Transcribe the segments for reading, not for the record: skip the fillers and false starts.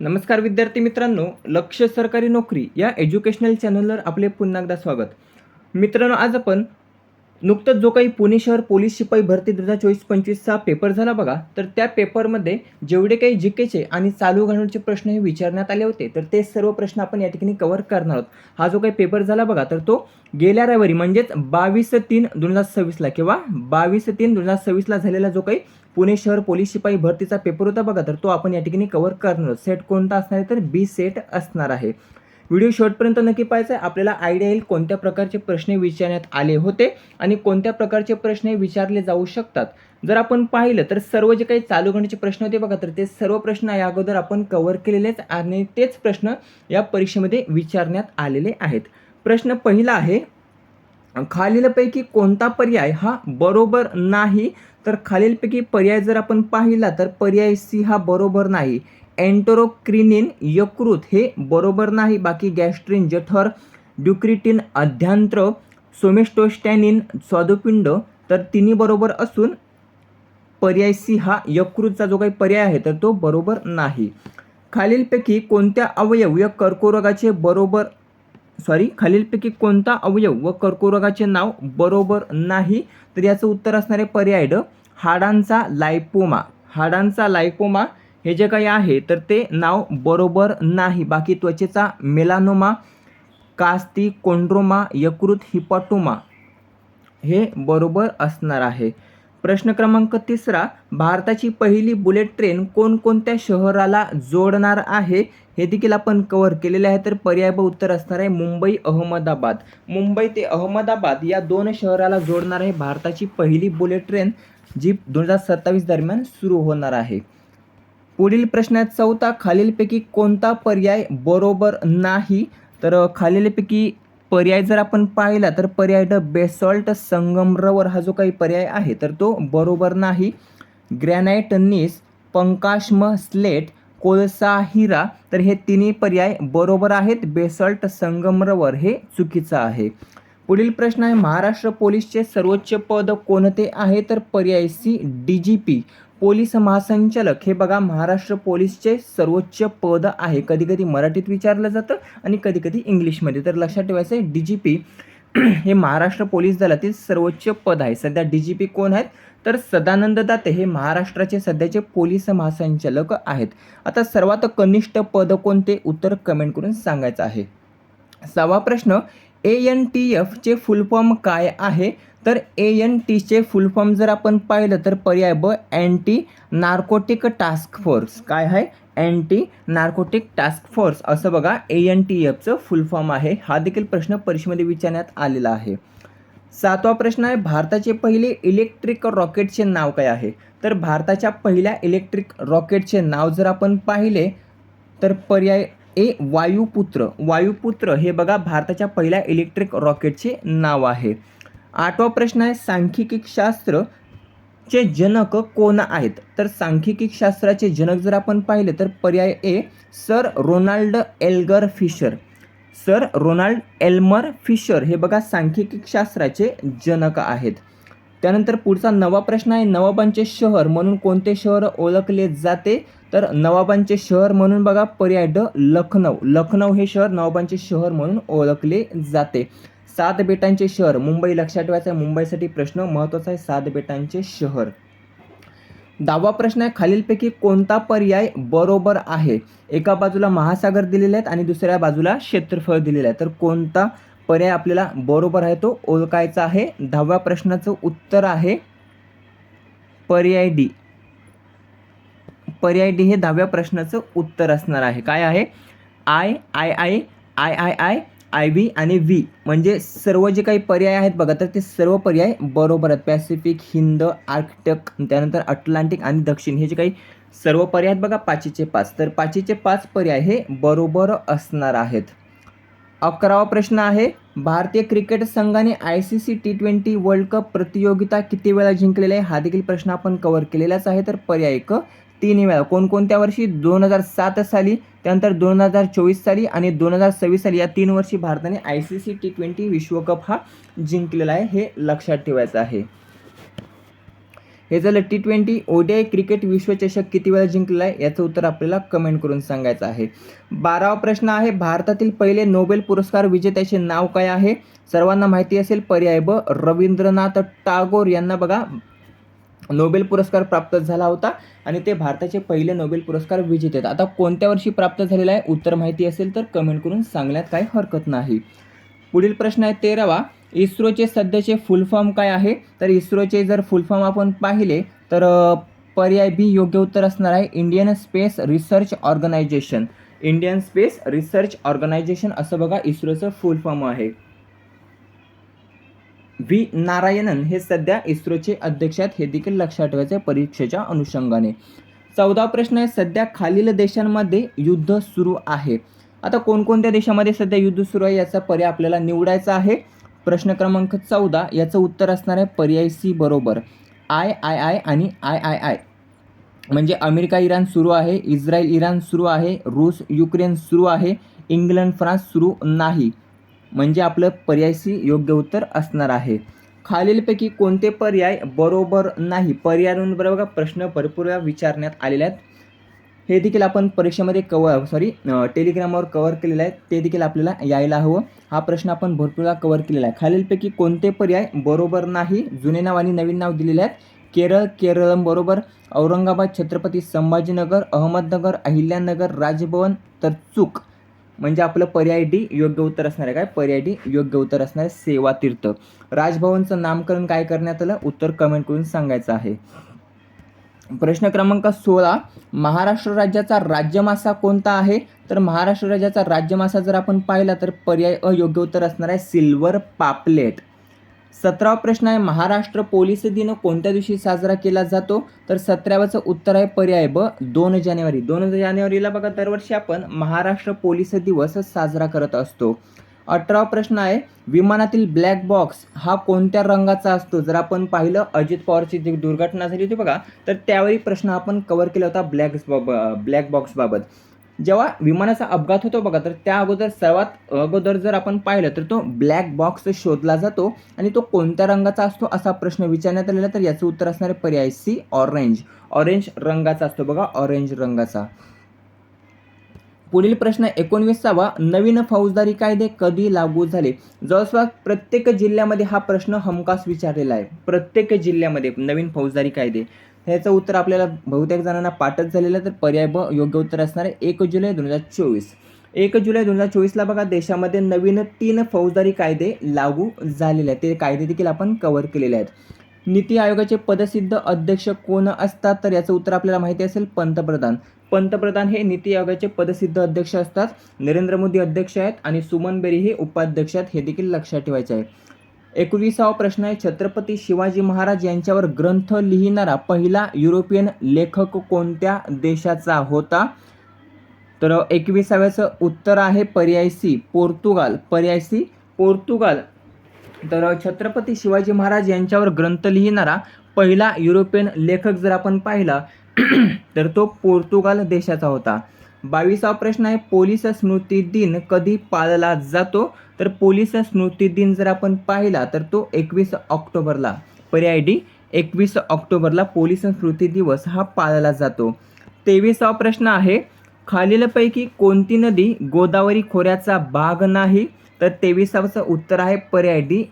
नमस्कार विद्यार्थी मित्रांनो, लक्ष्य सरकारी नोकरी या एज्युकेशनल चॅनलवर आपले पुन्हा एकदा स्वागत. मित्रांनो, आज आपण नुकतंच जो काही पुणे शहर पोलीस शिपाई भरती 2024-25चा पेपर झाला बघा, तर त्या पेपरमध्ये जेवढे काही जीकेचे आणि चालू घडामोडीचे प्रश्न हे विचारण्यात आले होते, तर ते सर्व प्रश्न आपण या ठिकाणी कव्हर करणार आहोत. हा जो काही पेपर झाला बघा, तर तो गेल्या रविवारी म्हणजेच 22/3/2026ला किंवा 22/3/2026ला झालेला जो काही पुणे शहर पोलीस शिपाई भरतीचा पेपर होता बघा, तर तो आपण या ठिकाणी कव्हर करणार आहोत. सेट कोणता असणार आहे, तर बी सेट असणार आहे. व्हिडिओ शेवटपर्यंत नक्की पाहायचा आहे. आपल्याला आयडिया येईल कोणत्या प्रकारचे प्रश्न विचारण्यात आले होते आणि कोणत्या प्रकारचे प्रश्न विचारले जाऊ शकतात. जर आपण पाहिलं तर सर्व जे काही चालू घडामोडीचे प्रश्न होते बघा, तर ते सर्व प्रश्न या अगोदर आपण कव्हर केलेलेच आणि तेच प्रश्न या परीक्षेमध्ये विचारण्यात आलेले आहेत. प्रश्न पहिला आहे, खालीलपैकी कोणता पर्याय हा बरोबर नाही? तर खालीलपैकी पर्याय जर आपण पाहिला तर पर्याय सी हा बरोबर नाही. एन्टेरोक्रिनिन यकृत हे बरोबर नाही. बाकी गॅस्ट्रिन जठर, ड्युक्रिटिन अध्यांत्र, सोमेस्टोस्टॅनिन स्वादुपिंड, तर तिन्ही बरोबर असून पर्याय सी हा यकृतचा जो काही पर्याय आहे तर तो बरोबर नाही. खालीलपैकी कोणत्या अवयव व खालीलपैकी कोणता अवयव व कर्करोगाचे नाव बरोबर नाही? तर याचं उत्तर असणारे पर्याय ड, हाडांचा लायपोमा. हाडांचा लायपोमा हे जे काही आहे तर ते नाव बरोबर नाही. बाकी त्वचेचा मेलानोमा, कास्टिकोंड्रोमा, यकृत हिपाटोमा हे बरोबर असणार आहे. प्रश्न क्रमांक 3, भारताची पहिली बुलेट ट्रेन कोणकोणत्या शहराला जोडणार आहे? हे देखील आपण कव्हर केलेले आहे. तर पर्याय ब उत्तर असणार आहे मुंबई अहमदाबाद. मुंबई ते अहमदाबाद या 2 शहराला जोडणार आहे भारताची पहिली बुलेट ट्रेन, जी 2027 दरम्यान सुरू होणार आहे. पुढील प्रश्न आहे 4, खालीलपैकी कोणता पर्याय बरोबर नाही? तर खालीलपैकी पर्याय जर आपण पाहिला तर पर्याय ड, बेसॉल्ट संगमरवर हा जो काही पर्याय आहे तर तो बरोबर नाही. ग्रॅनाइट नीस, पंकाश्म स्लेट, कोळसा हिरा, तर हे तिन्ही पर्याय बरोबर आहेत. बेसॉल्ट संगमरवर हे चुकीचं आहे. पुढील प्रश्न आहे, महाराष्ट्र पोलीसचे सर्वोच्च पद कोणते आहे? तर पर्याय सी DGP, पोलीस महासंचालक. हे बघा महाराष्ट्र पोलीसचे सर्वोच्च पद आहे. कधी कधी मराठीत विचारलं जातं आणि कधी कधी इंग्लिशमध्ये. तर लक्षात ठेवायचं आहे DGP हे महाराष्ट्र पोलीस दलातील सर्वोच्च पद आहे. सध्या DGP कोण आहेत? तर सदानंद दाते हे महाराष्ट्राचे सध्याचे पोलीस महासंचालक आहेत. आता सर्वात कनिष्ठ पद कोणते? उत्तर कमेंट करून सांगायचं आहे. 6वा प्रश्न, ANTF चे फुल फॉर्म काय आहे? तर ANT चे फुल फॉर्म जर आपण पाहिलं तर पर्याय ब, अँटी नार्कोटिक टास्क फोर्स. काय आहे? अँटी नार्कोटिक टास्क फोर्स असं बघा ANTFचं फुल फॉर्म आहे. हा देखील प्रश्न परीक्षेमध्ये विचारण्यात आलेला आहे. 7वा प्रश्न आहे, भारताचे पहिले इलेक्ट्रिक रॉकेटचे नाव काय आहे? तर भारताच्या पहिल्या इलेक्ट्रिक रॉकेटचे नाव जर आपण पाहिले तर पर्याय ए, वायुपुत्र. वायुपुत्र हे बघा भारताच्या पहिल्या इलेक्ट्रिक रॉकेटचे नाव आहे. 8वा प्रश्न आहे, सांख्यिकी शास्त्रचे जनक कोण आहेत? तर सांख्यिकी शास्त्राचे जनक जर आपण पाहिले तर पर्याय A, sir Ronald Elgar Fisher. Sir Ronald Elmer Fisher हे बघा सांख्यिकी शास्त्राचे जनक आहेत. त्यानंतर पुढचा 9वा प्रश्न आहे, नवाबांचे शहर म्हणून कोणते शहर ओळखले जाते? तर नवाबांचे शहर म्हणून बघा पर्याय ड, लखनौ. लखनौ हे शहर नवाबांचे शहर म्हणून ओळखले जाते. 7 बेटांचे शहर मुंबई. लक्षात ठेवायचं आहे, मुंबईसाठी प्रश्न महत्त्वाचा आहे. 7 बेटांचे शहर. 10वा प्रश्न आहे, खालीलपैकी कोणता पर्याय बरोबर आहे? एका बाजूला महासागर दिलेले आहेत आणि दुसऱ्या बाजूला क्षेत्रफळ दिलेलं आहे. तर कोणता पर्याय आपल्याला बरोबर आहे तो ओळखायचा आहे. 10व्या प्रश्नाचं उत्तर आहे पर्याय डी. पर्याय डी हे 10व्या प्रश्नाचं उत्तर असणार आहे. काय आहे? II, IV आणि व्ही म्हणजे सर्व जे काही पर्याय आहेत बघा, तर ते सर्व पर्याय बरोबर आहेत. पॅसिफिक, हिंद, आर्क्टिक, त्यानंतर अटलांटिक आणि दक्षिण हे जे काही सर्व पर्याय आहेत बघा 5चे 5, तर 5चे 5 पर्याय हे बरोबर असणार आहेत. 11वा प्रश्न आहे, भारतीय क्रिकेट संघाने ICC T20 वर्ल्ड कप प्रतियोगिता किती वेळा जिंकलेला आहे? हा देखील प्रश्न आपण कव्हर केलेलाच आहे. तर पर्याय क, 3 वेळा. कोणकोणत्या वर्षी? 2007 साली, त्यानंतर 2024 साली आणि 2026 साली. या 3 वर्षी भारताने ICC T20 विश्वकप हा जिंकलेला आहे. हे लक्षात ठेवायचं आहे. हे झालं T20. ODI क्रिकेट विश्वचषक किती वेळा जिंकलेला आहे याचं उत्तर आपल्याला कमेंट करून सांगायचं आहे. 12वा प्रश्न आहे, भारतातील पहिले नोबेल पुरस्कार विजेत्याचे नाव काय आहे? सर्वांना माहिती असेल. पर्याय ब, रवींद्रनाथ टागोर यांना बघा नोबेल पुरस्कार प्राप्त झाला होता आणि ते भारताचे पहिले नोबेल पुरस्कार विजेते आहेत. आता कोणत्या वर्षी प्राप्त झालेला आहे उत्तर माहिती असेल तर कमेंट करून सांगण्यात काही हरकत नाही. पुढील प्रश्न आहे 13वा, इस्रोचे सध्याचे फुल फॉर्म काय आहे? तर इस्रोचे जर फुल फॉर्म आपण पाहिले तर पर्याय बी योग्य उत्तर असणार आहे. Indian space research organisation. Indian space research organisation असं बघा इस्रोचं फुल फॉर्म आहे. व्ही नारायणन हे सध्या इस्रोचे अध्यक्ष आहेत, हे देखील लक्षात ठेवायचे परीक्षेच्या अनुषंगाने. 14वा प्रश्न आहे, सध्या खालील देशांमध्ये युद्ध सुरू आहे. आता कोणकोणत्या देशामध्ये सध्या युद्ध सुरू आहे याचा पर्याय आपल्याला निवडायचा आहे. प्रश्न क्रमांक 14 याचं उत्तर असणार आहे पर्याय सी बरोबर. III आणि III म्हणजे अमेरिका इराण सुरू आहे, इस्रायल इराण सुरू आहे, रूस युक्रेन सुरू आहे, इंग्लंड फ्रान्स सुरू नाही. म्हणजे आपलं पर्याय सी योग्य उत्तर असणार आहे. खालीलपैकी कोणते पर्याय बरोबर नाही? पर्यायांवर बघा प्रश्न भरपूर विचारण्यात आलेले आहेत. हे देखील आपण परीक्षेमध्ये टेलिग्रामवर कव्हर केलेलं आहे, ते देखील आपल्याला यायला हवं. हा प्रश्न आपण भरपूर वेळा कव्हर केलेला आहे. खालीलपैकी कोणते पर्याय बरोबर नाही? जुने नाव आणि नवीन नाव दिलेले आहेत. केरळम बरोबर, औरंगाबाद छत्रपती संभाजीनगर, अहमदनगर अहिल्यानगर, राजभवन तर चूक. म्हणजे आपलं पर्याय डी योग्य उत्तर असणार आहे. काय पर्याय डी योग्य उत्तर असणार आहे सेवा तीर्थ. राजभवनचं नामकरण काय करण्यात आलं? उत्तर कमेंट करून सांगायचं आहे. प्रश्न क्रमांक 16, महाराष्ट्र राज्याचा राज्यमासा कोणता आहे? तर महाराष्ट्र राज्याचा राज्यमासा जर आपण पाहिला तर पर्याय अ योग्य उत्तर असणार आहे सिल्वर पापलेट. 17वा प्रश्न आहे, महाराष्ट्र पोलीस दिन कोणत्या दिवशी साजरा केला जातो? तर 17वाचं उत्तर आहे पर्याय ब 2 जानेवारी. 2 जानेवारीला बघा दरवर्षी आपण महाराष्ट्र पोलीस दिवस साजरा करत असतो. 18वा प्रश्न आहे, विमानातील ब्लॅक बॉक्स हा कोणत्या रंगाचा असतो? जर आपण पाहिलं अजित पवारची जी दुर्घटना झाली होती बघा, तर त्यावेळी प्रश्न आपण कव्हर केला होता ब्लॅक बॉक्स बाबत. जेव्हा विमानाचा अपघात होतो बघा, तर त्या अगोदर सर्वात अगोदर जर आपण पाहिलं तर तो ब्लॅक बॉक्स शोधला जातो आणि तो कोणत्या रंगाचा असतो असा प्रश्न विचारण्यात आलेला. तर याचं उत्तर असणार आहे पर्याय सी ऑरेंज रंगाचा असतो बघा, ऑरेंज रंगाचा. पुढील प्रश्न 19वा, नवीन फौजदारी कायदे कधी लागू झाले? जवळपास प्रत्येक जिल्ह्यामध्ये हा प्रश्न हमखास विचारलेला आहे. प्रत्येक जिल्ह्यामध्ये नवीन फौजदारी कायदे. ह्याचं उत्तर आपल्याला बहुतेक जणांना पाठच झालेलं आहे. तर पर्याय ब योग्य उत्तर असणार आहे 1 जुलै 2024. 1 जुलै 2024ला बघा देशामध्ये नवीन 3 फौजदारी कायदे लागू झालेले आहेत. ते कायदे देखील आपण कव्हर केलेले आहेत. नीती आयोगाचे पदसिद्ध अध्यक्ष कोण असतात? तर याचं उत्तर आपल्याला माहिती असेल पंतप्रधान हे नीती आयोगाचे पदसिद्ध अध्यक्ष असतात. नरेंद्र मोदी अध्यक्ष आहेत आणि सुमन बेरी हे उपाध्यक्ष आहेत, हे देखील लक्षात ठेवायचे आहे. 21वा प्रश्न आहे, छत्रपती शिवाजी महाराज यांच्यावर ग्रंथ लिहिणारा पहिला युरोपियन लेखक कोणत्या देशाचा होता? तर 21व्याचं उत्तर आहे पर्याय सी पोर्तुगाल. पर्याय सी पोर्तुगाल. तर छत्रपती शिवाजी महाराज यांच्यावर ग्रंथ लिहिणारा पहिला युरोपियन लेखक जर आपण पाहिला तर तो पोर्तुगाल देशाचा होता. 22वा प्रश्न आहे, पोलीस स्मृती दिन कधी पाळला जातो? तर पोलीस स्मृती दिन जर आपण पाहिला तर तो 21 ऑक्टोबरला. पर्याय डी 21 ऑक्टोबरला पोलीस स्मृती दिवस हा पाळला जातो. 23वा प्रश्न आहे, खालीलपैकी कोणती नदी गोदावरी खोऱ्याचा भाग नाही? तर 23चं उत्तर आहे पर्याय डी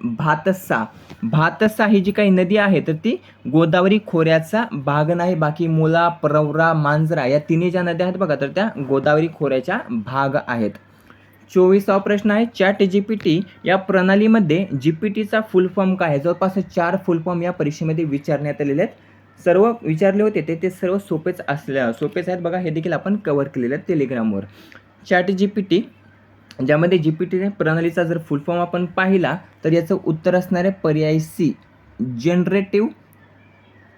भातसा ही जी काही नदी आहे तर ती गोदावरी खोऱ्याचा भाग नाही. बाकी मुला, प्रवरा, मांजरा या तिन्ही ज्या नद्या आहेत बघा तर त्या गोदावरी खोऱ्याच्या भाग आहेत. 24वा प्रश्न आहे, चॅट जीपीटी या प्रणालीमध्ये जीपीटीचा फुल फॉर्म काय आहे? जवळपास 4 फुल फॉर्म या परीक्षेमध्ये विचारण्यात आलेले आहेत. सर्व विचारले होते ते सर्व सोपेच आहेत बघा, हे देखील आपण कव्हर केलेले आहेत टेलिग्रामवर. चॅट जीपीटी ज्यामध्ये जीपीटी प्रणालीचा जर फुल फॉर्म आपण पाहिला तर याचं उत्तर असणार आहे पर्याय सी जनरेटिव्ह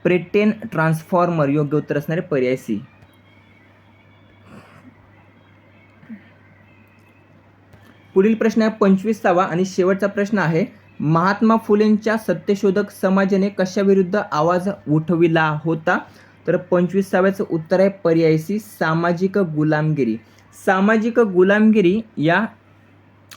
प्रेटेन ट्रान्सफॉर्मर. योग्य उत्तर असणार आहे पर्याय सी. पुढील प्रश्न आहे 25वा आणि शेवटचा प्रश्न आहे, महात्मा फुलेंच्या सत्यशोधक समाजाने कशाविरुद्ध आवाज उठविला होता? तर 25व्याचं उत्तर आहे पर्याय सी सामाजिक गुलामगिरी. सामाजिक गुलामगिरी या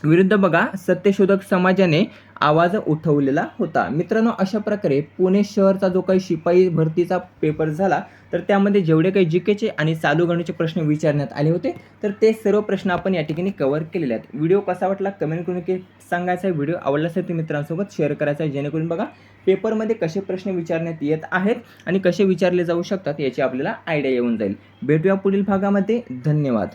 विरुद्ध बघा सत्यशोधक समाजाने आवाज उठवलेला होता. मित्रांनो, अशा प्रकारे पुणे शहरचा जो काही शिपाई भरतीचा पेपर झाला तर त्यामध्ये जेवढे काही जीकेचे आणि चालू घडामोडीचे प्रश्न विचारण्यात आले होते तर ते सर्व प्रश्न आपण या ठिकाणी कव्हर केलेले आहेत. व्हिडिओ कसा वाटला कमेंट करून नक्की सांगायचा आहे. व्हिडिओ आवडला असेल तर मित्रांसोबत शेअर करायचा आहे, जेणेकरून बघा पेपरमध्ये कसे प्रश्न विचारण्यात येत आहेत आणि कसे विचारले जाऊ शकतात याची आपल्याला आयडिया येऊन जाईल. भेटूया पुढील भागामध्ये. धन्यवाद.